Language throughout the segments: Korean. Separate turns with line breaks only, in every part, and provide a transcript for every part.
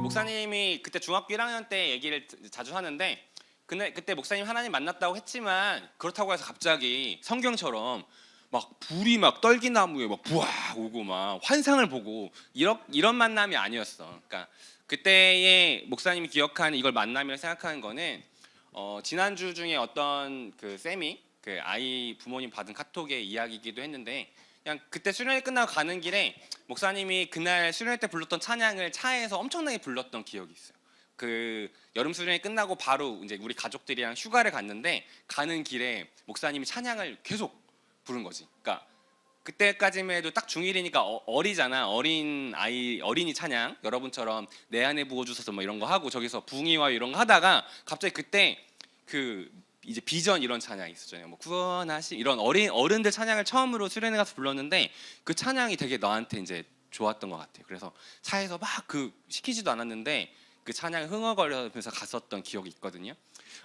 목사님이 그때 중학교 1학년 때 얘기를 자주 하는데, 근데 그때 목사님 하나님 만났다고 했지만 그렇다고 해서 갑자기 성경처럼 막 불이 막 떨기나무에 막 부악 오고 막 환상을 보고 이런 만남이 아니었어. 그러니까 그때의 목사님이 기억하는 이걸 만남이라 생각하는 거는 지난주 중에 어떤 그 쌤이 그 아이 부모님 받은 카톡의 이야기이기도 했는데, 그냥 그때 수련회 끝나고 가는 길에 목사님이 그날 수련회 때 불렀던 찬양을 차에서 엄청나게 불렀던 기억이 있어요. 그 여름 수련회 끝나고 바로 이제 우리 가족들이랑 휴가를 갔는데 가는 길에 목사님이 찬양을 계속 부른 거지. 그러니까 그때까지만 해도 딱 중1이니까 어리잖아. 어린이 찬양, 여러분처럼 내 안에 부어주셔서 뭐 이런 거 하고 저기서 붕이와 이런 거 하다가 갑자기 그때 그 이제 비전 이런 찬양이 있었잖아요. 뭐 구원하시 이런 어른들 찬양을 처음으로 수련회 가서 불렀는데 그 찬양이 되게 나한테 이제 좋았던 것 같아요. 그래서 차에서 막 그 시키지도 않았는데 그 찬양을 흥얼거리면서 갔었던 기억이 있거든요.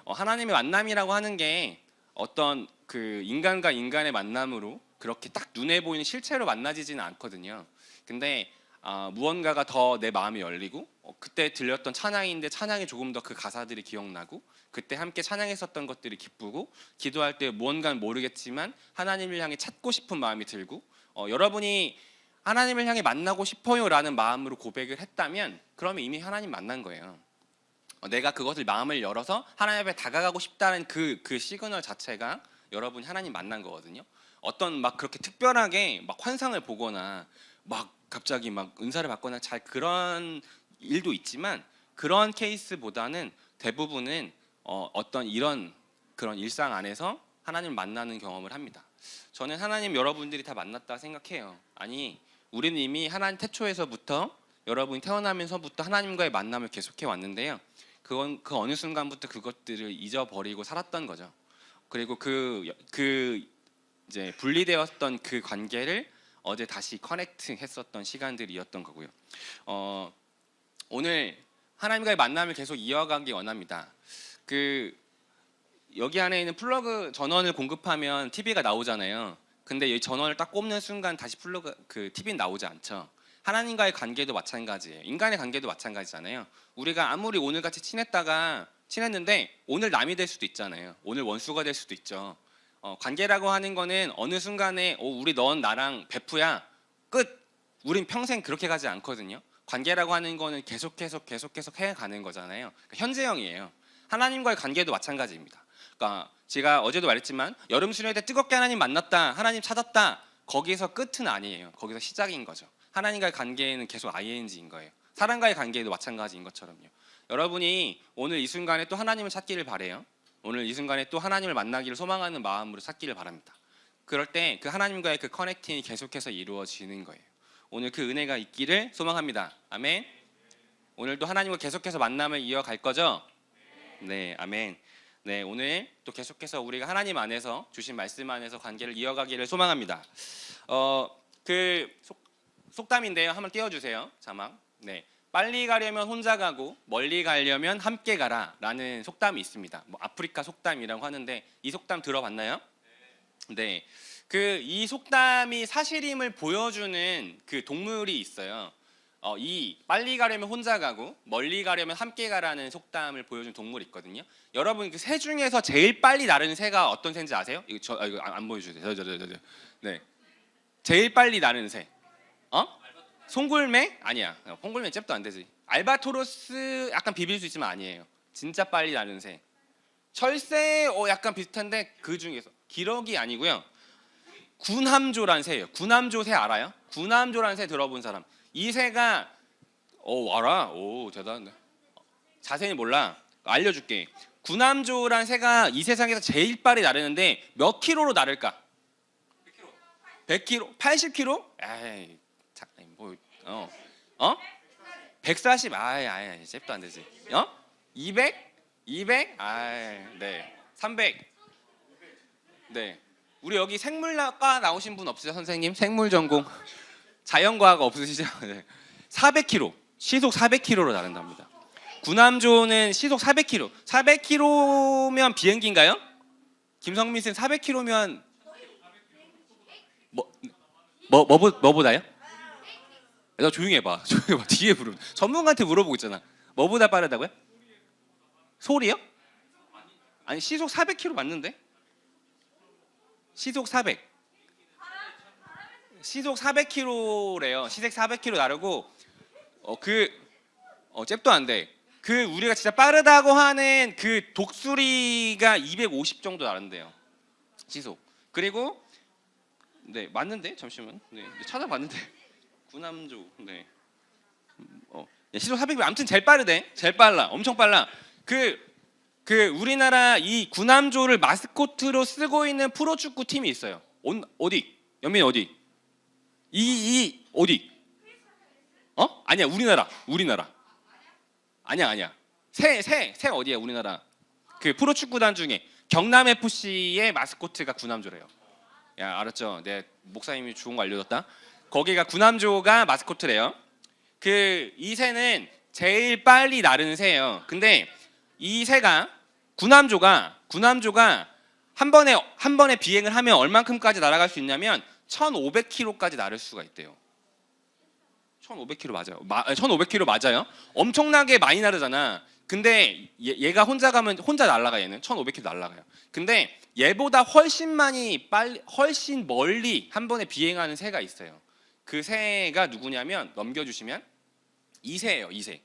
하나님의 만남이라고 하는 게 어떤 그 인간과 인간의 만남으로 그렇게 딱 눈에 보이는 실체로 만나지지는 않거든요. 근데 무언가가 더 내 마음이 열리고 그때 들렸던 찬양인데 찬양이 조금 더 그 가사들이 기억나고 그때 함께 찬양했었던 것들이 기쁘고 기도할 때 무언가는 모르겠지만 하나님을 향해 찾고 싶은 마음이 들고 여러분이 하나님을 향해 만나고 싶어요 라는 마음으로 고백을 했다면 그러면 이미 하나님 만난 거예요. 내가 그것을 마음을 열어서 하나님 앞에 다가가고 싶다는 그 시그널 자체가 여러분이 하나님 만난 거거든요. 어떤 막 그렇게 특별하게 막 환상을 보거나 막 갑자기 막 은사를 받거나 잘 그런 일도 있지만 그런 케이스보다는 대부분은 어떤 이런 그런 일상 안에서 하나님을 만나는 경험을 합니다. 저는 하나님 여러분들이 다 만났다 생각해요. 아니 우리는 이미 하나님 태초에서부터 여러분이 태어나면서부터 하나님과의 만남을 계속해 왔는데요. 그건 그 어느 순간부터 그것들을 잊어버리고 살았던 거죠. 그리고 그 이제 분리되었던 그 관계를 어제 다시 커넥트했었던 시간들이었던 거고요. 오늘 하나님과의 만남을 계속 이어가기 원합니다. 그 여기 안에 있는 플러그 전원을 공급하면 TV가 나오잖아요. 근데 이 전원을 딱 꼽는 순간 다시 플러그 그 TV는 나오지 않죠. 하나님과의 관계도 마찬가지예요. 인간의 관계도 마찬가지잖아요. 우리가 아무리 오늘같이 친했는데 오늘 남이 될 수도 있잖아요. 오늘 원수가 될 수도 있죠. 관계라고 하는 거는 어느 순간에 우리 넌 나랑 베프야 끝. 우린 평생 그렇게 가지 않거든요. 관계라고 하는 거는 계속해서 해가는 거잖아요. 그러니까 현재형이에요. 하나님과의 관계도 마찬가지입니다. 그러니까 제가 어제도 말했지만 여름 수련회 때 뜨겁게 하나님 만났다, 하나님 찾았다, 거기서 끝은 아니에요. 거기서 시작인 거죠. 하나님과의 관계는 계속 ing인 거예요. 사람과의 관계도 마찬가지인 것처럼요. 여러분이 오늘 이 순간에 또 하나님을 찾기를 바래요. 오늘 이 순간에 또 하나님을 만나기를 소망하는 마음으로 찾기를 바랍니다. 그럴 때 그 하나님과의 그 커넥팅이 계속해서 이루어지는 거예요. 오늘 그 은혜가 있기를 소망합니다. 아멘. 오늘도 하나님과 계속해서 만남을 이어갈 거죠? 네, 아멘. 네, 오늘 또 계속해서 우리가 하나님 안에서 주신 말씀 안에서 관계를 이어가기를 소망합니다. 그 속담인데요. 한번 띄워주세요. 자막. 네, 빨리 가려면 혼자 가고 멀리 가려면 함께 가라라는 속담이 있습니다. 뭐 아프리카 속담이라고 하는데 이 속담 들어봤나요? 네, 그 이 속담이 사실임을 보여주는 그 동물이 있어요. 이 빨리 가려면 혼자 가고 멀리 가려면 함께 가라는 속담을 보여주는 동물이 있거든요. 여러분 그 새 중에서 제일 빨리 나르는 새가 어떤 새인지 아세요? 이거 이거 안 보여주세요. 네, 제일 빨리 나르는 새. 송골매? 아니야. 송골매 잽도 안 되지. 알바토로스 약간 비빌 수 있지만 아니에요. 진짜 빨리 나르는 새. 철새 약간 비슷한데 그 중에서 기러기 아니고요. 군함조란 새예요. 군함조 새 알아요? 군함조란 새 들어본 사람. 이 새가 알아? 오 대단한데. 자세히 몰라. 알려줄게. 군함조란 새가 이 세상에서 제일 빨리 나르는데 몇 킬로로 나를까? 100킬로? 80킬로? 에이, 뭐 140? 아이, 잽도 안 되지. 200? 200? 네. 300. 네. 우리 여기 생물과 나오신 분 없으세요, 선생님? 생물 전공. 자연과학 없으시죠? 네. 400km. 시속 400km로 나른답니다. 군함조는 시속 400km. 400km면 비행기인가요? 김성민 쌤 400km면 뭐보다요? 너 조용히 해봐. 뒤에 부르면 전문가한테 물어보고 있잖아. 뭐보다 빠르다고요? 소리요? 아니 시속 400km 맞는데? 시속 400. 시속 400km래요. 시속 400km 나르고 잽도 안 돼. 그 우리가 진짜 빠르다고 하는 그 독수리가 250 정도 나른대요. 시속. 그리고 네 맞는데 잠시만. 네 찾아봤는데 구남조. 네. 시속 400. 아무튼 제일 빠르대. 제일 빨라. 엄청 빨라. 그 우리나라 이 구남조를 마스코트로 쓰고 있는 프로축구 팀이 있어요. 어디? 연민 어디? 이 어디? 아니야 우리나라. 아니야. 새 어디야 우리나라? 그 프로축구단 중에 경남 FC의 마스코트가 구남조래요. 야 알았죠? 내 목사님이 좋은 거 알려줬다. 거기가 구남조가 마스코트래요. 이 새는 제일 빨리 나르는 새예요. 근데 이 새가 구남조가 한 번에 비행을 하면 얼만큼까지 날아갈 수 있냐면 1,500km까지 나를 수가 있대요. 1,500km 맞아요. 1,500km 맞아요. 엄청나게 많이 나르잖아. 근데 얘가 혼자 가면 혼자 날아가. 얘는 1,500km 날아가요. 근데 얘보다 훨씬 멀리 한 번에 비행하는 새가 있어요. 그 새가 누구냐면 넘겨주시면 이 새예요. 이 새.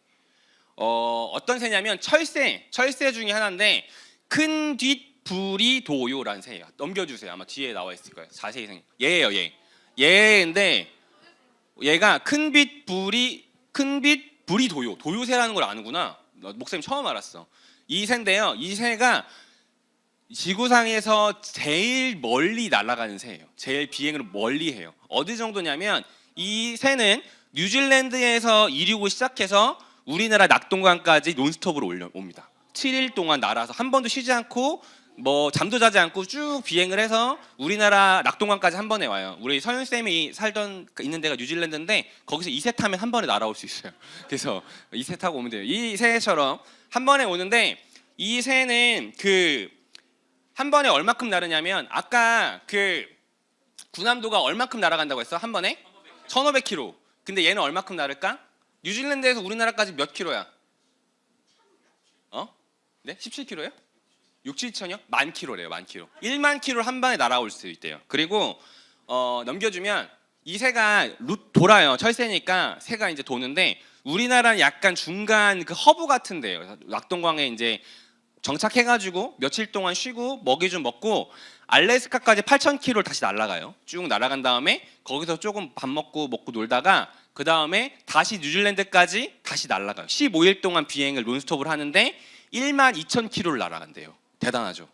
어떤 새냐면 철새 중에 하나인데 큰 뒷부리도요라는 새예요. 넘겨주세요. 아마 뒤에 나와 있을 거예요. 자세히 생각. 얘예요. 얘인데 얘가 큰 빗부리도요. 도요새라는 걸 아는구나. 목사님 처음 알았어. 이 새인데요. 이 새가 지구상에서 제일 멀리 날아가는 새예요. 제일 비행을 멀리 해요. 어디 정도냐면 이 새는 뉴질랜드에서 이륙을 시작해서 우리나라 낙동강까지 논스톱으로 올라옵니다. 7일 동안 날아서 한 번도 쉬지 않고 뭐 잠도 자지 않고 쭉 비행을 해서 우리나라 낙동강까지 한 번에 와요. 우리 서윤 쌤이 있는 데가 뉴질랜드인데 거기서 이 새 타면 한 번에 날아올 수 있어요. 그래서 이 새 타고 오면 돼요. 이 새처럼 한 번에 오는데 이 새는 한 번에 얼마큼 나르냐면 아까 구남도가 얼마큼 날아간다고 했어? 한 번에 1,500km. 근데 얘는 얼마큼 나를까? 뉴질랜드에서 우리나라까지 몇 킬로야? 네? 17km요? 6, 7천이요? 10,000km래요. 10,000km. 10,000km를 한 번에 날아올 수 있대요. 그리고 넘겨주면 이 새가 돌아요. 철새니까 새가 이제 도는데 우리나라는 약간 중간 그 허브 같은데요. 낙동강에 이제 정착해가지고 며칠 동안 쉬고 먹이 좀 먹고 알래스카까지 8,000km를 다시 날아가요. 쭉 날아간 다음에 거기서 조금 밥 먹고 놀다가 그 다음에 다시 뉴질랜드까지 다시 날아가요. 15일 동안 비행을 논스톱을 하는데 12,000km를 날아간대요. 대단하죠.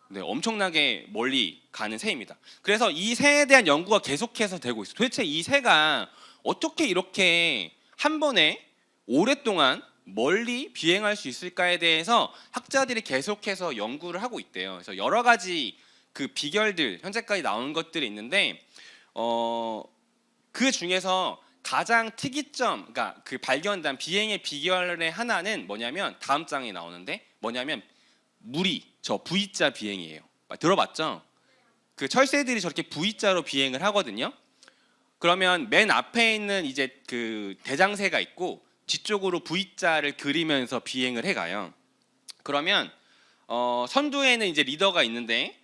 네, 엄청나게 멀리 가는 새입니다. 그래서 이 새에 대한 연구가 계속해서 되고 있어요. 도대체 이 새가 어떻게 이렇게 한 번에 오랫동안 멀리 비행할 수 있을까에 대해서 학자들이 계속해서 연구를 하고 있대요. 그래서 여러 가지 그 비결들 현재까지 나온 것들이 있는데 그 중에서 가장 특이점, 그러니까 그 발견된 비행의 비결의 하나는 뭐냐면 다음 장에 나오는데 뭐냐면 저 V자 비행이에요. 들어봤죠? 그 철새들이 저렇게 V자로 비행을 하거든요. 그러면 맨 앞에 있는 이제 그 대장새가 있고 뒤쪽으로 V자를 그리면서 비행을 해가요. 그러면 선두에는 이제 리더가 있는데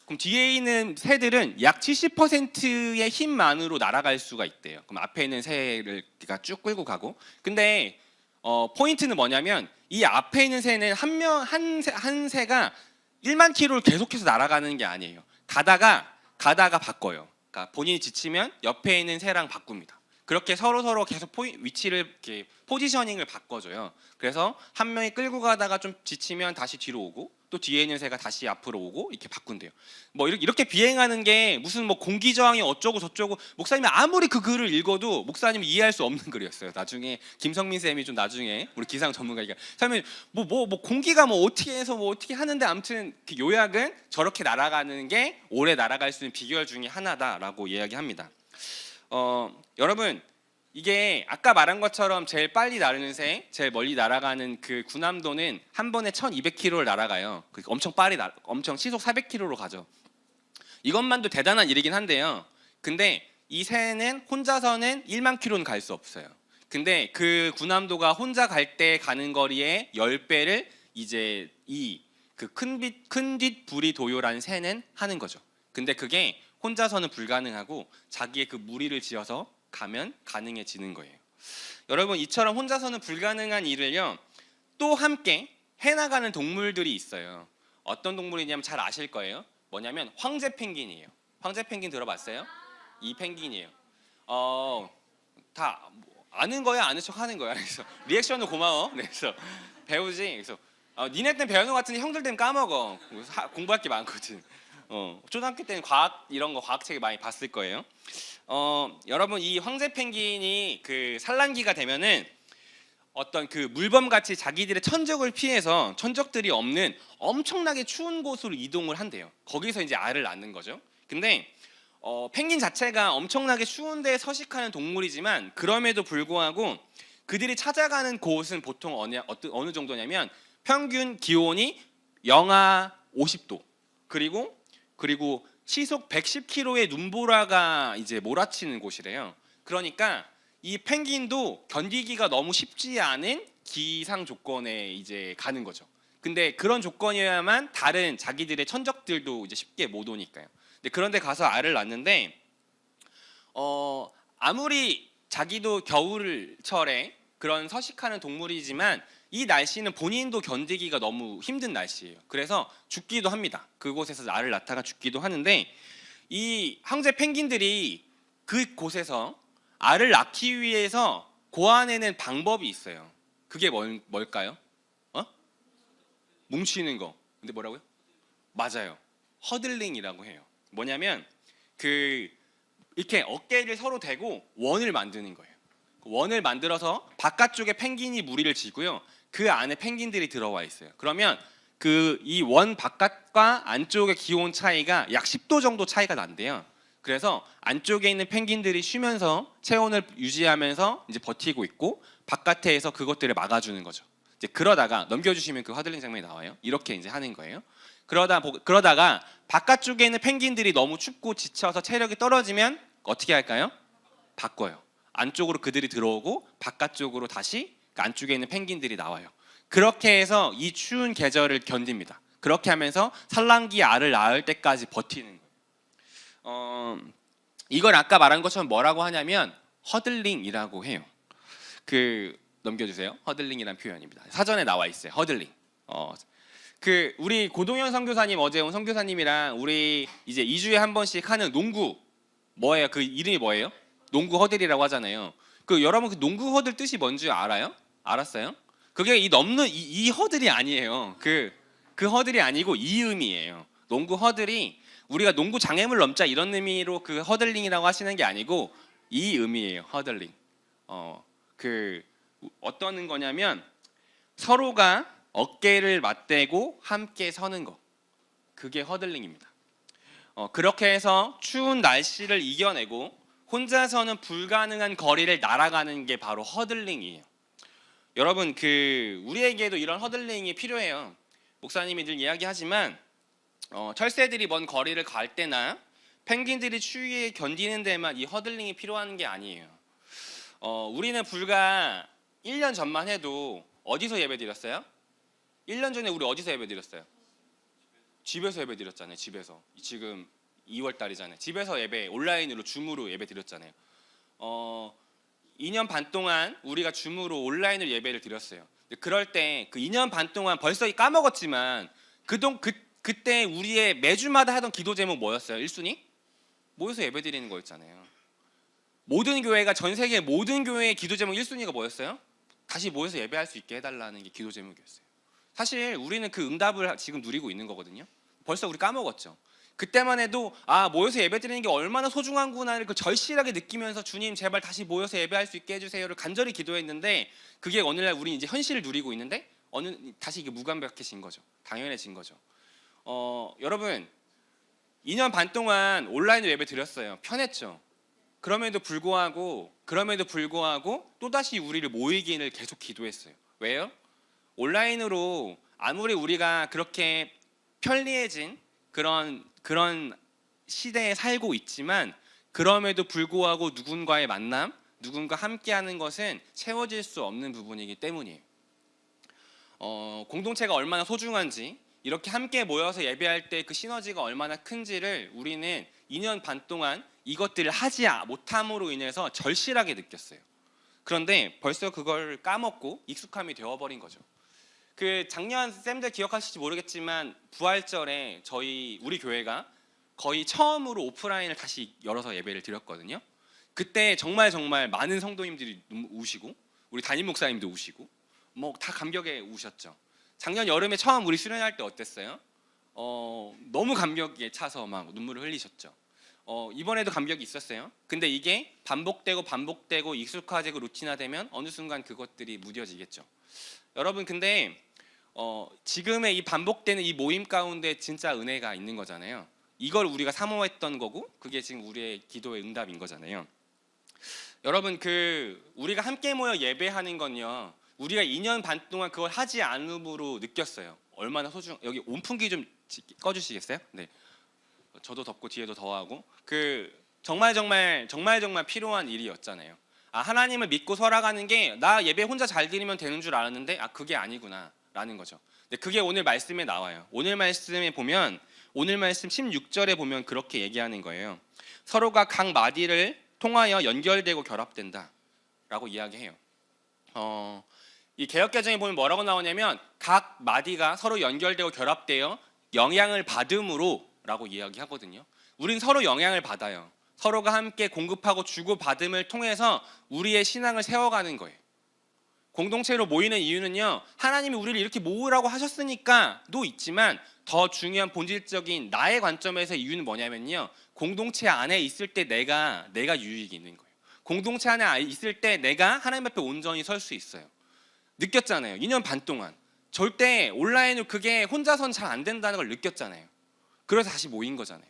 그럼 뒤에 있는 새들은 약 70%의 힘만으로 날아갈 수가 있대요. 그럼 앞에 있는 새를 쭉 끌고 가고. 근데 포인트는 뭐냐면 이 앞에 있는 새는 한 새가 10,000km를 계속해서 날아가는 게 아니에요. 가다가 바꿔요. 그러니까 본인이 지치면 옆에 있는 새랑 바꿉니다. 그렇게 서로 계속 위치를 이렇게 포지셔닝을 바꿔줘요. 그래서 한 명이 끌고 가다가 좀 지치면 다시 뒤로 오고 또 뒤에 있는 새가 다시 앞으로 오고 이렇게 바꾼대요. 뭐 이렇게 비행하는 게 무슨 뭐 공기 저항이 어쩌고 저쩌고 목사님이 아무리 그 글을 읽어도 목사님이 이해할 수 없는 글이었어요. 나중에 김성민 쌤이 좀 나중에 우리 기상 전문가니까 처음에 뭐 공기가 뭐 어떻게 해서 뭐 어떻게 하는데 아무튼 그 요약은 저렇게 날아가는 게 오래 날아갈 수 있는 비결 중에 하나다라고 이야기합니다. 여러분 이게 아까 말한 것처럼 제일 빨리 나르는 새, 제일 멀리 날아가는 그 구남도는 한 번에 1,200km를 날아가요. 엄청 엄청 시속 400km로 가죠. 이것만도 대단한 일이긴 한데요. 근데 이 새는 혼자서는 10,000km는 갈 수 없어요. 근데 그 군함도가 혼자 갈 때 가는 거리의 10배를 이제 이 그 큰빛 불이 도요라는 새는 하는 거죠. 근데 그게 혼자서는 불가능하고 자기의 그 무리를 지어서 가면 가능해지는 거예요. 여러분, 이처럼 혼자서는 불가능한 일을요 또 함께 해나가는 동물들이 있어요. 어떤 동물이냐면 잘 아실 거예요. 뭐냐면 황제 펭귄이에요. 황제 펭귄 들어봤어요? 이 펭귄이에요. 다 아는 거야, 아는 척 하는 거야. 그래서 리액션도 고마워. 그래서 배우지. 그래서 니네 때는 배우는 것 같은데 형들 때는 까먹어. 공부할 게 많거든. 초등학교 때는 과학 이런 거 과학책을 많이 봤을 거예요. 여러분, 이 황제 펭귄이 그 산란기가 되면은 어떤 그 물범같이 자기들의 천적을 피해서 천적들이 없는 엄청나게 추운 곳으로 이동을 한대요. 거기서 이제 알을 낳는 거죠. 근데 펭귄 자체가 엄청나게 추운 데에 서식하는 동물이지만 그럼에도 불구하고 그들이 찾아가는 곳은 보통 어느 정도냐면 평균 기온이 영하 50도 그리고 시속 110km의 눈보라가 이제 몰아치는 곳이래요. 그러니까 이 펭귄도 견디기가 너무 쉽지 않은 기상 조건에 이제 가는 거죠. 근데 그런 조건이어야만 다른 자기들의 천적들도 이제 쉽게 못 오니까요. 근데 그런데 가서 알을 낳는데 아무리 자기도 겨울철에 그런 서식하는 동물이지만 이 날씨는 본인도 견디기가 너무 힘든 날씨예요. 그래서 죽기도 합니다. 그곳에서 알을 낳다가 죽기도 하는데 이 황제 펭귄들이 그곳에서 알을 낳기 위해서 고안해낸 방법이 있어요. 그게 뭘까요? 뭉치는 거. 근데 뭐라고요? 맞아요. 허들링이라고 해요. 뭐냐면 이렇게 어깨를 서로 대고 원을 만드는 거예요. 원을 만들어서 바깥쪽에 펭귄이 무리를 지고요. 그 안에 펭귄들이 들어와 있어요. 그러면 이 원 바깥과 안쪽의 기온 차이가 약 10도 정도 차이가 난대요. 그래서 안쪽에 있는 펭귄들이 쉬면서 체온을 유지하면서 이제 버티고 있고 바깥에서 그것들을 막아주는 거죠. 이제 그러다가 넘겨주시면 그 화들링 장면이 나와요. 이렇게 이제 하는 거예요. 그러다가 바깥쪽에 있는 펭귄들이 너무 춥고 지쳐서 체력이 떨어지면 어떻게 할까요? 바꿔요. 안쪽으로 그들이 들어오고 바깥쪽으로 다시 안쪽에 있는 펭귄들이 나와요. 그렇게 해서 이 추운 계절을 견딥니다. 그렇게 하면서 산란기 알을 낳을 때까지 버티는 거예요. 이걸 아까 말한 것처럼 뭐라고 하냐면 허들링이라고 해요. 넘겨주세요. 허들링이란 표현입니다. 사전에 나와 있어요. 허들링. 우리 고동현 선교사님 어제 온 선교사님이랑 우리 이제 2주에 한 번씩 하는 농구 뭐예요? 그 이름이 뭐예요? 농구 허들이라고 하잖아요. 여러분 그 농구 허들 뜻이 뭔지 알아요? 알았어요? 그게 이 허들이 아니에요. 그 허들이 아니고 이음이에요. 농구 허들이 우리가 농구 장애물 넘자 이런 의미로 그 허들링이라고 하시는 게 아니고 이 의미예요. 허들링. 어떤 거냐면 서로가 어깨를 맞대고 함께 서는 거. 그게 허들링입니다. 그렇게 해서 추운 날씨를 이겨내고 혼자서는 불가능한 거리를 날아가는 게 바로 허들링이에요. 여러분 우리에게도 이런 허들링이 필요해요. 목사님이 늘 이야기하지만 철새들이 먼 거리를 갈 때나 펭귄들이 추위에 견디는 데만 이 허들링이 필요한 게 아니에요. 우리는 불과 1년 전만 해도 어디서 예배 드렸어요? 1년 전에 우리 어디서 예배 드렸어요? 집에서 예배 드렸잖아요. 집에서. 지금 2월 달이잖아요. 집에서 예배 온라인으로 줌으로 예배 드렸잖아요. 2년 반 동안 우리가 줌으로 온라인으로 예배를 드렸어요. 그럴 때 그 2년 반 동안 벌써 까먹었지만 그때 우리의 매주마다 하던 기도 제목 뭐였어요? 1순위? 모여서 예배 드리는 거였잖아요. 모든 교회가 전 세계 모든 교회의 기도 제목 1순위가 뭐였어요? 다시 모여서 예배할 수 있게 해달라는 게 기도 제목이었어요. 사실 우리는 그 응답을 지금 누리고 있는 거거든요. 벌써 우리 까먹었죠. 그때만 해도 모여서 예배 드리는 게 얼마나 소중한구나를 절실하게 느끼면서 주님 제발 다시 모여서 예배할 수 있게 해주세요를 간절히 기도했는데 그게 오늘날 우리 이제 현실을 누리고 있는데 다시 이게 무감각해진 거죠. 당연해진 거죠. 여러분 2년 반 동안 온라인으로 예배 드렸어요. 편했죠. 그럼에도 불구하고 또다시 우리를 모이기를 계속 기도했어요. 왜요? 온라인으로 아무리 우리가 그렇게 편리해진 그런 시대에 살고 있지만 그럼에도 불구하고 누군가의 만남, 누군가 함께하는 것은 채워질 수 없는 부분이기 때문이에요. 공동체가 얼마나 소중한지, 이렇게 함께 모여서 예배할 때 그 시너지가 얼마나 큰지를 우리는 2년 반 동안 이것들을 하지 못함으로 인해서 절실하게 느꼈어요. 그런데 벌써 그걸 까먹고 익숙함이 되어버린 거죠. 그 작년 쌤들 기억하실지 모르겠지만 부활절에 우리 교회가 거의 처음으로 오프라인을 다시 열어서 예배를 드렸거든요. 그때 정말 많은 성도님들이 우시고 우리 담임 목사님도 우시고 뭐 다 감격에 우셨죠. 작년 여름에 처음 우리 수련할 때 어땠어요? 너무 감격에 차서 막 눈물을 흘리셨죠. 이번에도 감격이 있었어요. 근데 이게 반복되고 익숙화되고 루틴화되면 어느 순간 그것들이 무뎌지겠죠. 여러분, 근데 지금의 이 반복되는 이 모임 가운데 진짜 은혜가 있는 거잖아요. 이걸 우리가 사모했던 거고 그게 지금 우리의 기도의 응답인 거잖아요. 여러분, 우리가 함께 모여 예배하는 건요, 우리가 2년 반 동안 그걸 하지 않음으로 느꼈어요. 얼마나 여기 온풍기 좀 꺼주시겠어요? 네. 저도 덥고 뒤에도 더하고 정말 필요한 일이었잖아요. 하나님을 믿고 살아가는 게 나 예배 혼자 잘 드리면 되는 줄 알았는데 그게 아니구나 라는 거죠. 근데 그게 오늘 말씀에 나와요. 오늘 말씀에 보면 오늘 말씀 16절에 보면 그렇게 얘기하는 거예요. 서로가 각 마디를 통하여 연결되고 결합된다 라고 이야기해요. 이 개역개정에 보면 뭐라고 나오냐면 각 마디가 서로 연결되고 결합되어 영향을 받음으로 라고 이야기하거든요. 우린 서로 영향을 받아요. 서로가 함께 공급하고 주고받음을 통해서 우리의 신앙을 세워가는 거예요. 공동체로 모이는 이유는요, 하나님이 우리를 이렇게 모으라고 하셨으니까도 있지만 더 중요한 본질적인 나의 관점에서 이유는 뭐냐면요, 공동체 안에 있을 때 내가 유익이 있는 거예요. 공동체 안에 있을 때 내가 하나님 앞에 온전히 설 수 있어요. 느꼈잖아요. 2년 반 동안 절대 온라인으로 그게 혼자서는 잘 안 된다는 걸 느꼈잖아요. 그래서 다시 모인 거잖아요.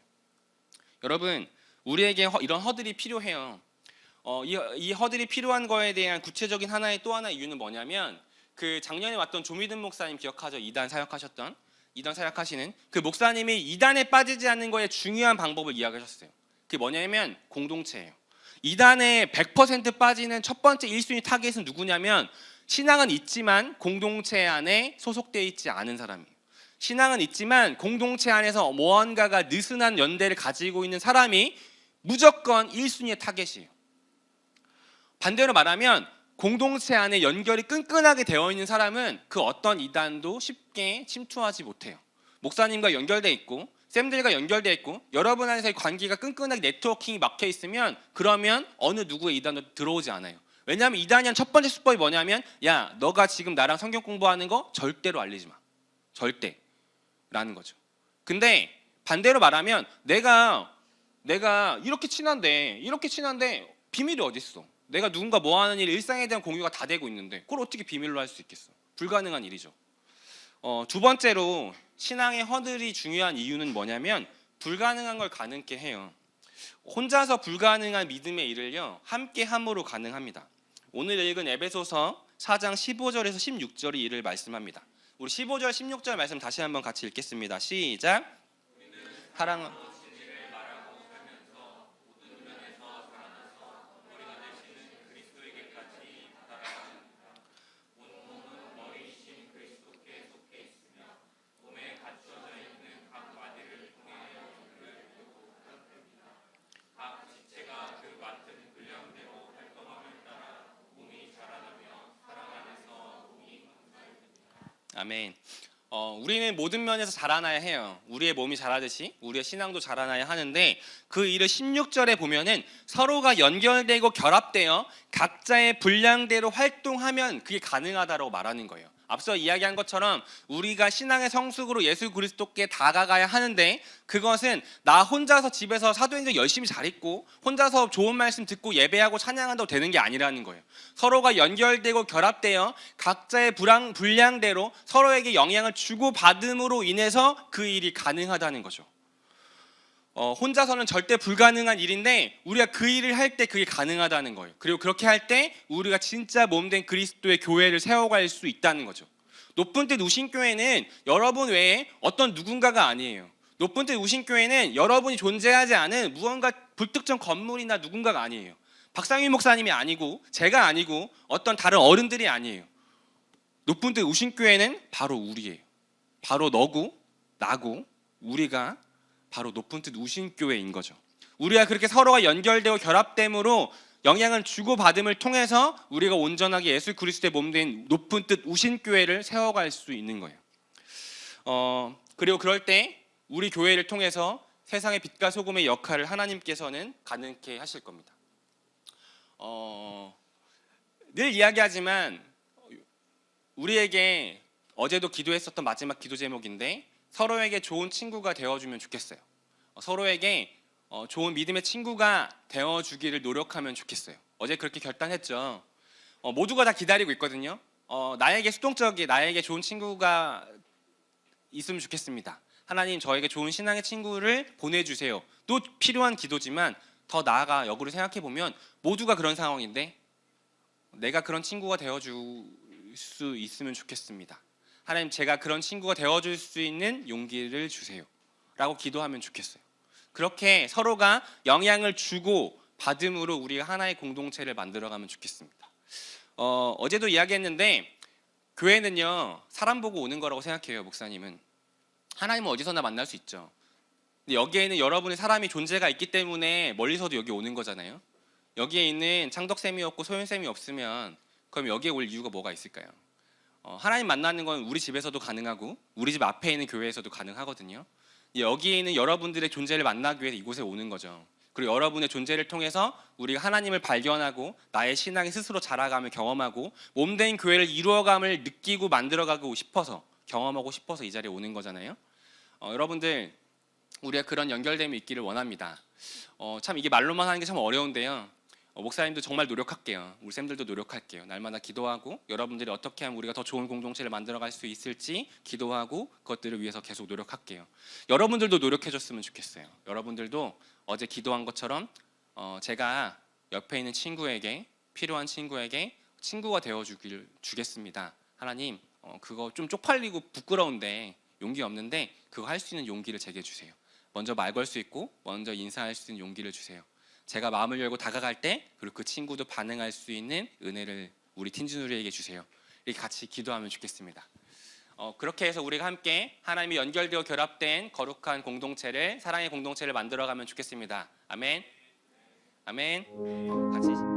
여러분, 우리에게 이런 허들이 필요해요. 이 허들이 필요한 거에 대한 구체적인 또 하나의 이유는 뭐냐면 작년에 왔던 조미든 목사님 기억하죠? 이단 사역하시는 그 목사님이 이단에 빠지지 않는 거에 중요한 방법을 이야기하셨어요. 그게 뭐냐면 공동체예요. 이단에 100% 빠지는 첫 번째 1순위 타겟은 누구냐면 신앙은 있지만 공동체 안에 소속되어 있지 않은 사람이에요. 신앙은 있지만 공동체 안에서 무언가가 느슨한 연대를 가지고 있는 사람이 무조건 1순위의 타겟이에요. 반대로 말하면 공동체 안에 연결이 끈끈하게 되어 있는 사람은 그 어떤 이단도 쉽게 침투하지 못해요. 목사님과 연결돼 있고 쌤들과 연결돼 있고 여러분 안에서의 관계가 끈끈하게 네트워킹이 막혀 있으면 그러면 어느 누구의 이단도 들어오지 않아요. 왜냐하면 이단이 한 첫 번째 수법이 뭐냐면 야, 너가 지금 나랑 성경 공부하는 거 절대로 알리지 마. 절대. 라는 거죠. 근데 반대로 말하면 내가 이렇게 친한데 비밀이 어디 있어? 내가 누군가 뭐 하는 일, 일상에 대한 공유가 다 되고 있는데 그걸 어떻게 비밀로 할 수 있겠어? 불가능한 일이죠. 두 번째로 신앙의 허들이 중요한 이유는 뭐냐면 불가능한 걸 가능케 해요. 혼자서 불가능한 믿음의 일을요, 함께 함으로 가능합니다. 오늘 읽은 에베소서 4장 15절에서 16절이 이를 말씀합니다. 우리 15절, 16절 말씀 다시 한번 같이 읽겠습니다. 시작. 사랑 아멘. 우리는 모든 면에서 자라나야 해요. 우리의 몸이 자라듯이 우리의 신앙도 자라나야 하는데 그 일을 16절에 보면은 서로가 연결되고 결합되어 각자의 분량대로 활동하면 그게 가능하다고 말하는 거예요. 앞서 이야기한 것처럼 우리가 신앙의 성숙으로 예수 그리스도께 다가가야 하는데 그것은 나 혼자서 집에서 사도행전 열심히 잘 읽고 혼자서 좋은 말씀 듣고 예배하고 찬양한다고 되는 게 아니라는 거예요. 서로가 연결되고 결합되어 각자의 분량대로 서로에게 영향을 주고받음으로 인해서 그 일이 가능하다는 거죠. 혼자서는 절대 불가능한 일인데 우리가 그 일을 할 때 그게 가능하다는 거예요. 그리고 그렇게 할 때 우리가 진짜 몸된 그리스도의 교회를 세워갈 수 있다는 거죠. 높은 뜻 우신교회는 여러분 외에 어떤 누군가가 아니에요. 높은 뜻 우신교회는 여러분이 존재하지 않은 무언가 불특정 건물이나 누군가가 아니에요. 박상윤 목사님이 아니고 제가 아니고 어떤 다른 어른들이 아니에요. 높은 뜻 우신교회는 바로 우리예요. 바로 너고 나고 우리가 바로 높은 뜻 우신교회인 거죠. 우리가 그렇게 서로가 연결되고 결합됨으로 영향을 주고받음을 통해서 우리가 온전하게 예수 그리스도의 몸된 높은 뜻 우신교회를 세워갈 수 있는 거예요. 그리고 그럴 때 우리 교회를 통해서 세상의 빛과 소금의 역할을 하나님께서는 가능케 하실 겁니다. 늘 이야기하지만 우리에게 어제도 기도했었던 마지막 기도 제목인데 서로에게 좋은 친구가 되어주면 좋겠어요. 서로에게 좋은 믿음의 친구가 되어주기를 노력하면 좋겠어요. 어제 그렇게 결단했죠. 모두가 다 기다리고 있거든요. 나에게 수동적인 나에게 좋은 친구가 있으면 좋겠습니다. 하나님 저에게 좋은 신앙의 친구를 보내주세요. 또 필요한 기도지만 더 나아가 역으로 생각해보면 모두가 그런 상황인데 내가 그런 친구가 되어줄 수 있으면 좋겠습니다. 하나님 제가 그런 친구가 되어줄 수 있는 용기를 주세요 라고 기도하면 좋겠어요. 그렇게 서로가 영향을 주고 받음으로 우리가 하나의 공동체를 만들어가면 좋겠습니다. 어제도 이야기했는데 교회는요 사람 보고 오는 거라고 생각해요. 목사님은 하나님은 어디서나 만날 수 있죠. 근데 여기에는 여러분의 사람이 존재가 있기 때문에 멀리서도 여기 오는 거잖아요. 여기에 있는 창덕쌤이 없고 소연쌤이 없으면 그럼 여기에 올 이유가 뭐가 있을까요? 하나님 만나는 건 우리 집에서도 가능하고 우리 집 앞에 있는 교회에서도 가능하거든요. 여기에 있는 여러분들의 존재를 만나기 위해서 이곳에 오는 거죠. 그리고 여러분의 존재를 통해서 우리가 하나님을 발견하고 나의 신앙이 스스로 자라가며 경험하고 몸된 교회를 이루어감을 느끼고 만들어가고 싶어서 경험하고 싶어서 이 자리에 오는 거잖아요. 여러분들 우리가 그런 연결됨이 있기를 원합니다. 참 이게 말로만 하는 게 참 어려운데요. 목사님도 정말 노력할게요. 우리 쌤들도 노력할게요. 날마다 기도하고 여러분들이 어떻게 하면 우리가 더 좋은 공동체를 만들어갈 수 있을지 기도하고 그것들을 위해서 계속 노력할게요. 여러분들도 노력해줬으면 좋겠어요. 여러분들도 어제 기도한 것처럼 제가 옆에 있는 친구에게 필요한 친구에게 친구가 되어주겠습니다. 하나님 그거 좀 쪽팔리고 부끄러운데 용기 없는데 그거 할 수 있는 용기를 제게 주세요. 먼저 말 걸 수 있고 먼저 인사할 수 있는 용기를 주세요. 제가 마음을 열고 다가갈 때 그리고 그 친구도 반응할 수 있는 은혜를 우리 팀즈누리에게 주세요. 이렇게 같이 기도하면 좋겠습니다. 그렇게 해서 우리가 함께 하나님이 연결되어 결합된 거룩한 공동체를 사랑의 공동체를 만들어가면 좋겠습니다. 아멘. 아멘. 같이